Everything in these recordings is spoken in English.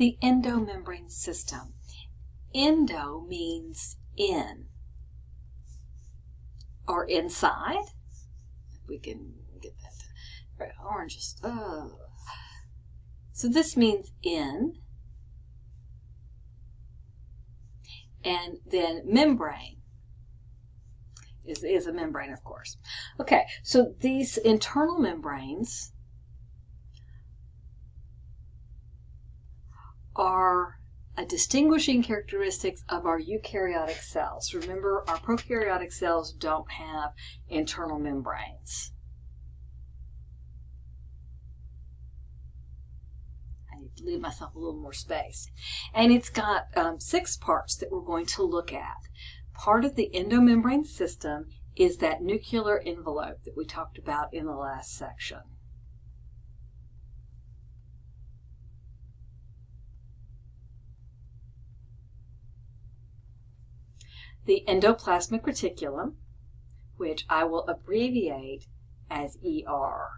The endomembrane system. Endo means in or inside. If we can get that right, orange. So this means in, and then membrane is a membrane, of course. Okay, so these internal membranes are a distinguishing characteristics of our eukaryotic cells. Remember, our prokaryotic cells don't have internal membranes. I need to leave myself a little more space. And it's got 6 parts that we're going to look at. Part of the endomembrane system is that nuclear envelope that we talked about in the last section. The endoplasmic reticulum, which I will abbreviate as ER.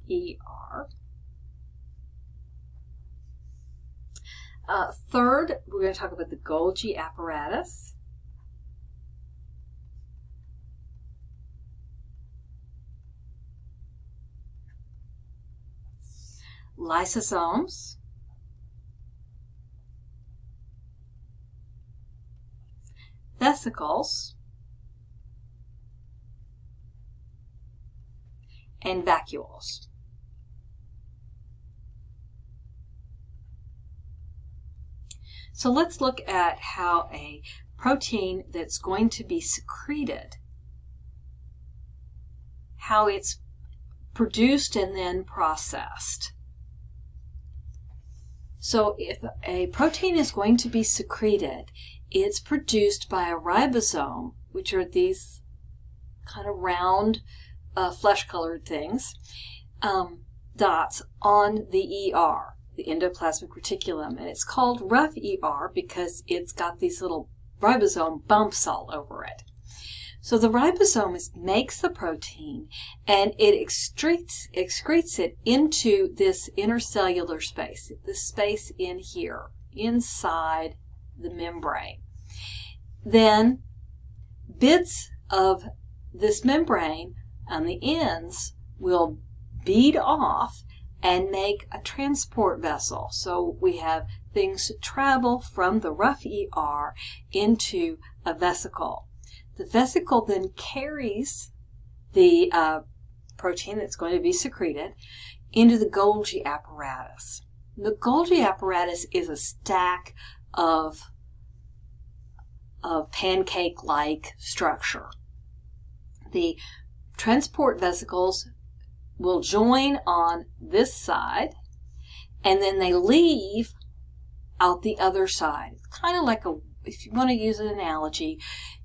ER. Third, we're going to talk about the Golgi apparatus. Lysosomes, vesicles, and vacuoles. So let's look at how a protein that's going to be secreted, how it's produced and then processed. So if a protein is going to be secreted, it's produced by a ribosome, which are these kind of round flesh-colored things, dots on the ER, the endoplasmic reticulum. And it's called rough ER because it's got these little ribosome bumps all over it. So the ribosome makes the protein and it excretes it into this intercellular space, this space in here, inside the membrane. Then bits of this membrane on the ends will bead off and make a transport vessel. So we have things travel from the rough ER into a vesicle. The vesicle then carries the protein that's going to be secreted into the Golgi apparatus. The Golgi apparatus is a stack of pancake-like structure. The transport vesicles will join on this side, and then they leave out the other side. It's kind of like if you want to use an analogy,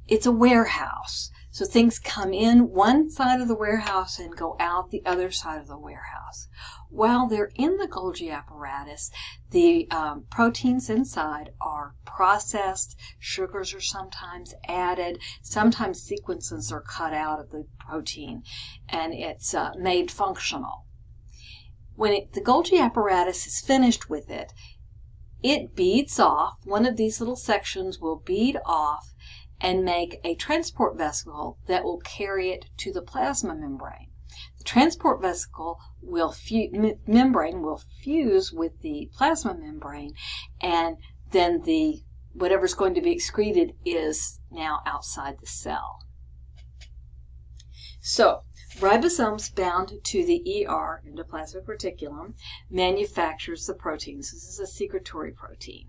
it's a warehouse. So things come in one side of the warehouse and go out the other side of the warehouse. While they're in the Golgi apparatus, the proteins inside are processed, sugars are sometimes added, sometimes sequences are cut out of the protein, and it's made functional. When the Golgi apparatus is finished with it, it beads off. One of these little sections will bead off and make a transport vesicle that will carry it to the plasma membrane. The transport vesicle membrane will fuse with the plasma membrane, and then whatever's going to be excreted is now outside the cell. So ribosomes bound to the ER, endoplasmic reticulum, manufactures the proteins. This is a secretory protein.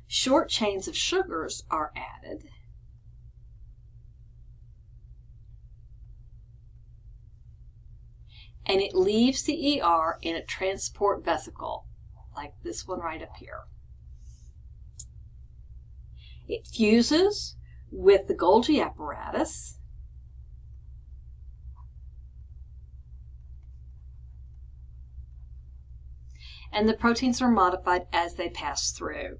Short chains of sugars are added. And it leaves the ER in a transport vesicle, like this one right up here. It fuses with the Golgi apparatus. And the proteins are modified as they pass through.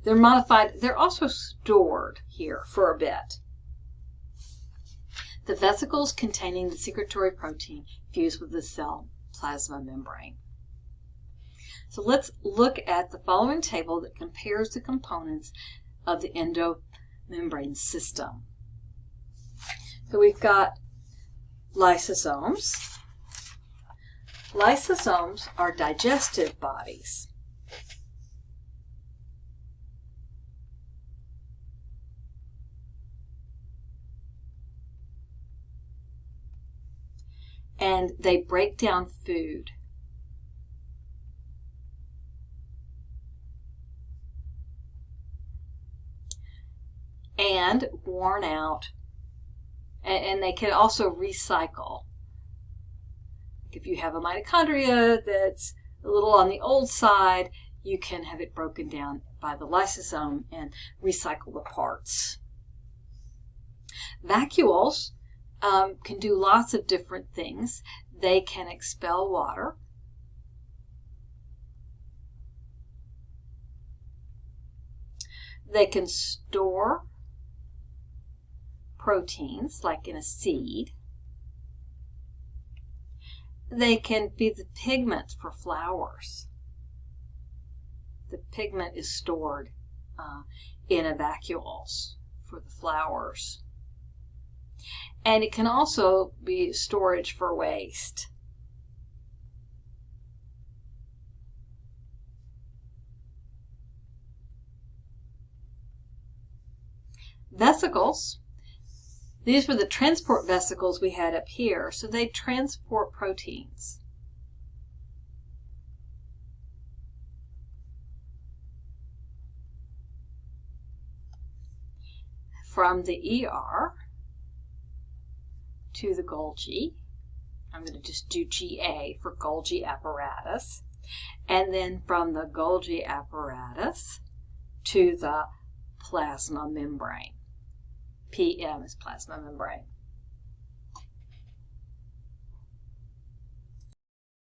They're modified. They're also stored here for a bit. The vesicles containing the secretory protein fuse with the cell plasma membrane. So let's look at the following table that compares the components of the endomembrane system. So we've got lysosomes. Lysosomes are digestive bodies. And they break down food. And worn out, and they can also recycle. If you have a mitochondria that's a little on the old side, you can have it broken down by the lysosome and recycle the parts. Vacuoles can do lots of different things. They can expel water. They can store proteins, like in a seed. They can be the pigment for flowers. The pigment is stored in a vacuoles for the flowers. And it can also be storage for waste. Vesicles. These were the transport vesicles we had up here, so they transport proteins. From the ER to the Golgi. I'm going to just do GA for Golgi apparatus. And then from the Golgi apparatus to the plasma membrane. PM is plasma membrane.